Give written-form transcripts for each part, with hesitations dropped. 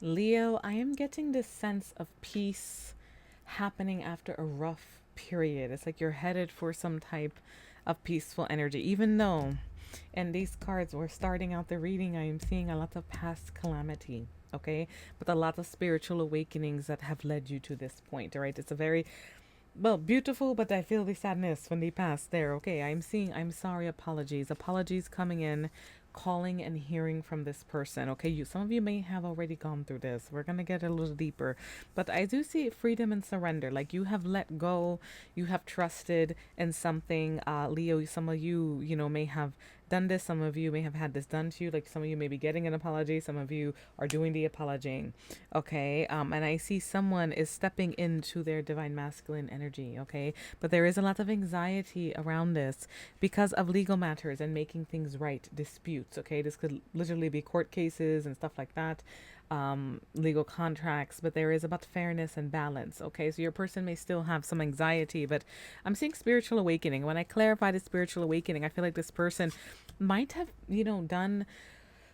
Leo, I am getting this sense of peace happening after a rough period. It's like you're headed for some type of peaceful energy, even though in these cards we're starting out the reading, I am seeing a lot of past calamity. Okay, but a lot of spiritual awakenings that have led you to this point. All right, it's a very well, beautiful, but I feel the sadness when they pass there. Okay, I'm seeing, I'm sorry, apologies. Apologies coming in, calling and hearing from this person. Okay, some of you may have already gone through this. We're going to get a little deeper. But I do see freedom and surrender. Like you have let go, you have trusted in something. Leo, some of you, may have done this. Some of you may have had this done to you. Like some of you may be getting an apology. Some of you are doing the apologizing. Okay. And I see someone is stepping into their divine masculine energy. Okay. But there is a lot of anxiety around this because of legal matters and making things right, disputes. Okay. This could literally be court cases and stuff like that. Legal contracts, but there is about fairness and balance. Okay, so your person may still have some anxiety, but I'm seeing spiritual awakening. When I clarify the spiritual awakening, I feel like this person might have, done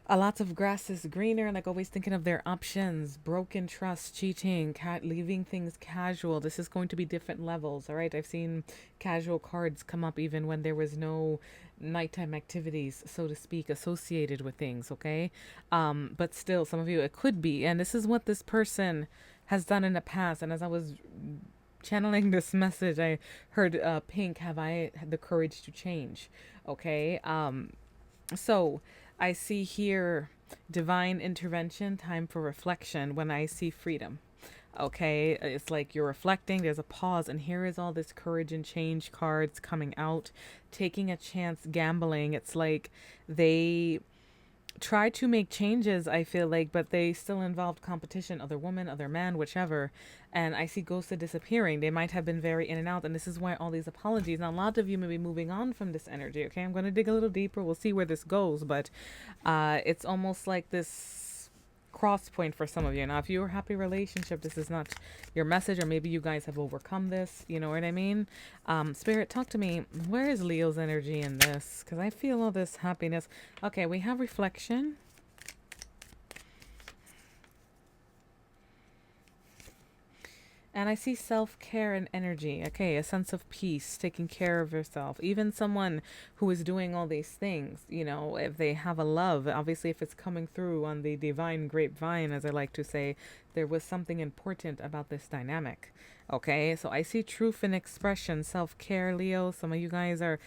a lot of grass is greener, like always thinking of their options, broken trust, cheating, leaving things casual. This is going to be different levels. All right, I've seen casual cards come up even when there was no nighttime activities, so to speak, associated with things. Okay, but still, some of you, it could be, and this is what this person has done in the past. And as I was channeling this message, I heard Pink, have I had the courage to change? Okay, so I see here divine intervention, time for reflection when I see freedom. Okay, it's like you're reflecting, there's a pause, and here is all this courage and change cards coming out, taking a chance, gambling. It's like they try to make changes, I feel like, but they still involved competition, other woman, other man, whichever. And I see ghosted disappearing. They might have been very in and out, and this is why all these apologies. Now, a lot of you may be moving on from this energy. Okay, I'm going to dig a little deeper. We'll see where this goes, but it's almost like this cross point for some of you. Now, if you're a happy relationship, this is not your message, or maybe you guys have overcome this. You know what I mean? Spirit, talk to me. Where is Leo's energy in this? Because I feel all this happiness. Okay, we have reflection. And I see self-care and energy. Okay, a sense of peace, taking care of yourself. Even someone who is doing all these things, if they have a love, obviously if it's coming through on the divine grapevine, as I like to say, there was something important about this dynamic. Okay, so I see truth in expression, self-care, Leo. Some of you guys are,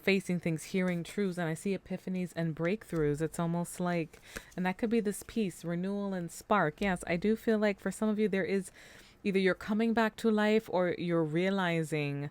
facing things, hearing truths, and I see epiphanies and breakthroughs. It's almost like, and that could be this peace, renewal and spark. Yes, I do feel like for some of you, there is either you're coming back to life or you're realizing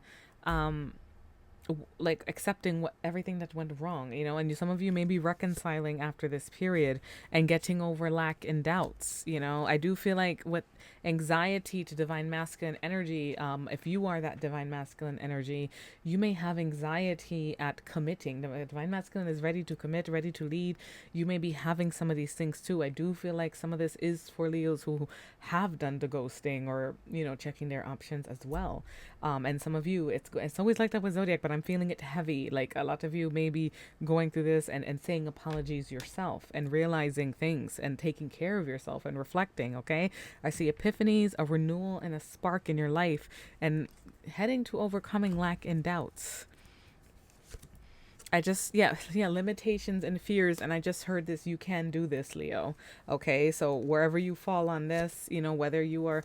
like accepting everything that went wrong, and some of you may be reconciling after this period and getting over lack and doubts. I do feel like with anxiety to divine masculine energy, if you are that divine masculine energy, you may have anxiety at committing. The divine masculine is ready to commit, ready to lead. You may be having some of these things too. I do feel like some of this is for Leos who have done the ghosting or checking their options as well. And some of you, it's always like that with zodiac, but I'm feeling it heavy. Like a lot of you may be going through this and saying apologies yourself and realizing things and taking care of yourself and reflecting. Okay, I see epiphanies, a renewal, and a spark in your life, and heading to overcoming lack and doubts. I just, yeah, limitations and fears. And I just heard this, you can do this, Leo. Okay, so wherever you fall on this, whether you are,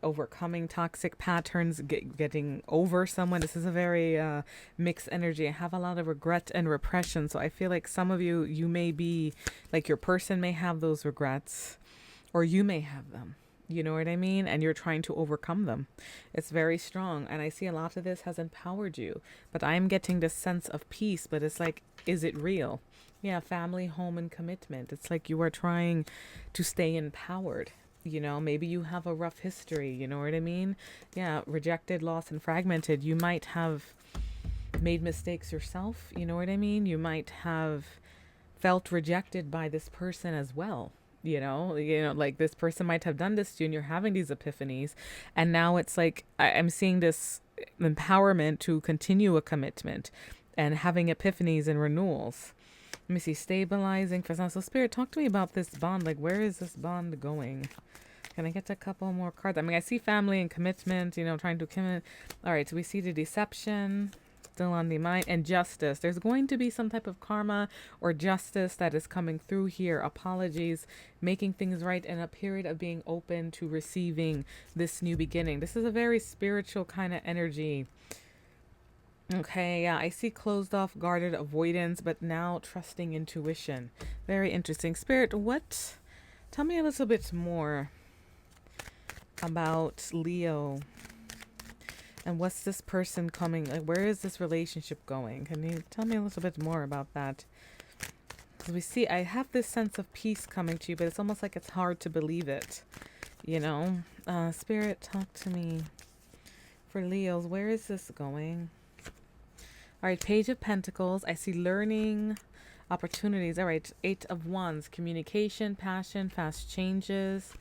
overcoming toxic patterns, getting over someone, this is a very mixed energy. I have a lot of regret and repression. So I feel like some of you, you may be, like your person may have those regrets, or you may have them. You know what I mean? And you're trying to overcome them. It's very strong. And I see a lot of this has empowered you. But I'm getting this sense of peace. But it's like, is it real? Yeah, family, home, and commitment. It's like you are trying to stay empowered. Maybe you have a rough history. You know what I mean? Yeah, rejected, lost, and fragmented. You might have made mistakes yourself. You know what I mean? You might have felt rejected by this person as well. Like this person might have done this to you, and you're having these epiphanies, and now it's like I'm seeing this empowerment to continue a commitment and having epiphanies and renewals. Let me see, stabilizing for some. So Spirit, talk to me about this bond. Like, where is this bond going? Can I get a couple more cards? I mean, I see family and commitment, you know, trying to commit. All right, so we see the deception still on the mind, and justice. There's going to be some type of karma or justice that is coming through here. Apologies, making things right, and a period of being open to receiving this new beginning. This is a very spiritual kind of energy. Okay, yeah, I see closed off, guarded, avoidance, but now trusting intuition. Very interesting. Spirit, what? Tell me a little bit more about Leo. And what's this person coming? Like, where is this relationship going? Can you tell me a little bit more about that? Because we see, I have this sense of peace coming to you, but it's almost like it's hard to believe it. You know? Spirit, talk to me. For Leos, where is this going? All right, Page of Pentacles. I see learning, opportunities. All right, Eight of Wands. Communication, passion, fast changes.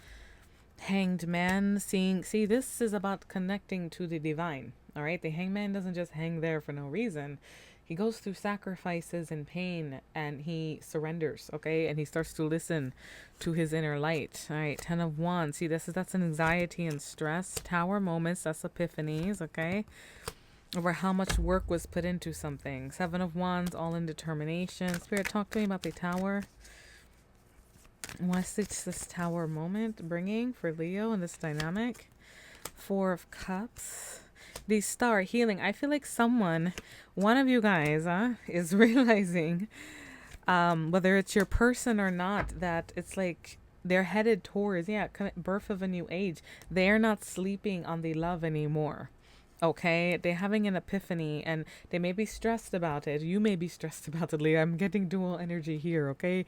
Hanged Man. See, this is about connecting to the divine. All right, the Hanged Man doesn't just hang there for no reason. He goes through sacrifices and pain, and he surrenders, okay? And he starts to listen to his inner light. All right, Ten of Wands. See, that's an anxiety and stress. Tower moments, that's epiphanies, okay? Over how much work was put into something. Seven of Wands, all in determination. Spirit, talk to me about the Tower. What's this Tower moment bringing for Leo in this dynamic? Four of Cups. The Star, healing. I feel like one of you guys is realizing, whether it's your person or not, that it's like they're headed towards, birth of a new age. They're not sleeping on the love anymore. Okay, they're having an epiphany, and they may be stressed about it. You may be stressed about it, Leo. I'm getting dual energy here, okay?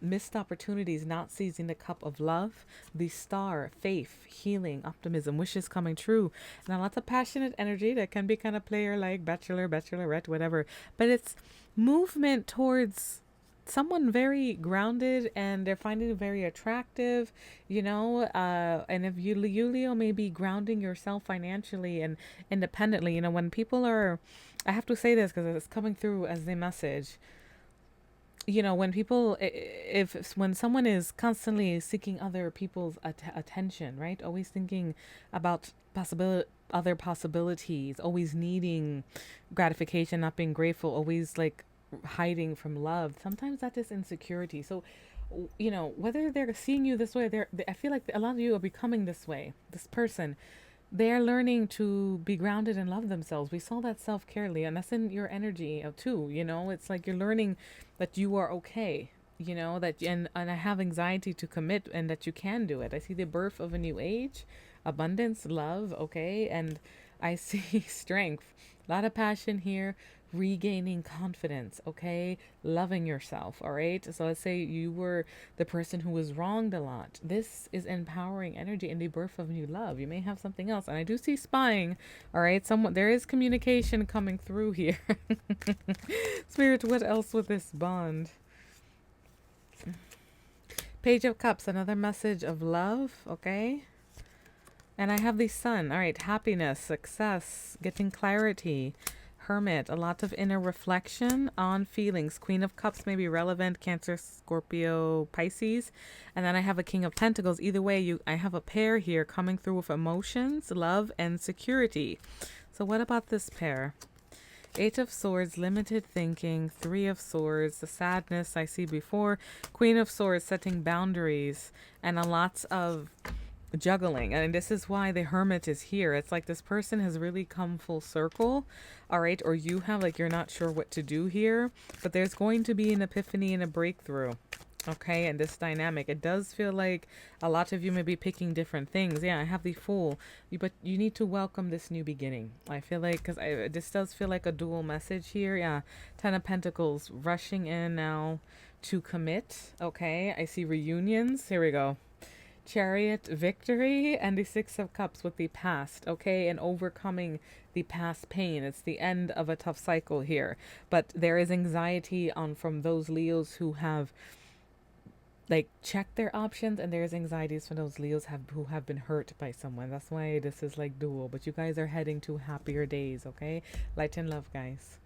Missed opportunities, not seizing the cup of love. The Star, faith, healing, optimism, wishes coming true. Now, lots of passionate energy that can be kind of player-like, bachelor, bachelorette, whatever. But it's movement towards someone very grounded, and they're finding it very attractive, you know, and if you Leo may be grounding yourself financially and independently, you know, when people are, I have to say this because it's coming through as a message, you know, when people, when someone is constantly seeking other people's attention, right, always thinking about other possibilities, always needing gratification, not being grateful, always like hiding from love, sometimes that is insecurity. So, you know, whether they're seeing you this way, I feel like a lot of you are becoming this way. This person, they're learning to be grounded and love themselves. We saw that self-care, Leah, and that's in your energy too. You know, it's like you're learning that you are okay, you know, that and I have anxiety to commit, and that you can do it. I see the birth of a new age, abundance, love, okay, and I see strength, a lot of passion here, regaining confidence, okay, loving yourself. All right, so let's say you were the person who was wronged a lot. This is empowering energy and the birth of new love. You may have something else, and I do see spying. All right, there is communication coming through here. Spirit, what else with this bond? Page of Cups, another message of love, okay. And I have the Sun. All right, happiness, success, getting clarity. Hermit, a lot of inner reflection on feelings. Queen of Cups may be relevant. Cancer, Scorpio, Pisces. And then I have a King of Pentacles. Either way, I have a pair here coming through with emotions, love, and security. So what about this pair? Eight of Swords, limited thinking. Three of Swords, the sadness I see before. Queen of Swords, setting boundaries. And a lots of juggling, and this is why the Hermit is here. It's like this person has really come full circle, all right, or you have, like, you're not sure what to do here, but there's going to be an epiphany and a breakthrough, okay, and this dynamic. It does feel like a lot of you may be picking different things. I have the Fool, but you need to welcome this new beginning. I feel like, because this does feel like a dual message here. Ten of Pentacles, rushing in now to commit, okay. I see reunions. Here we go. Chariot, victory, and the Six of Cups with the past, okay, and overcoming the past pain. It's the end of a tough cycle here, but there is anxiety from those Leos who have, like, checked their options, and there's anxieties for those Leos who have been hurt by someone. That's why this is like dual, but you guys are heading to happier days, okay. Light and love, guys.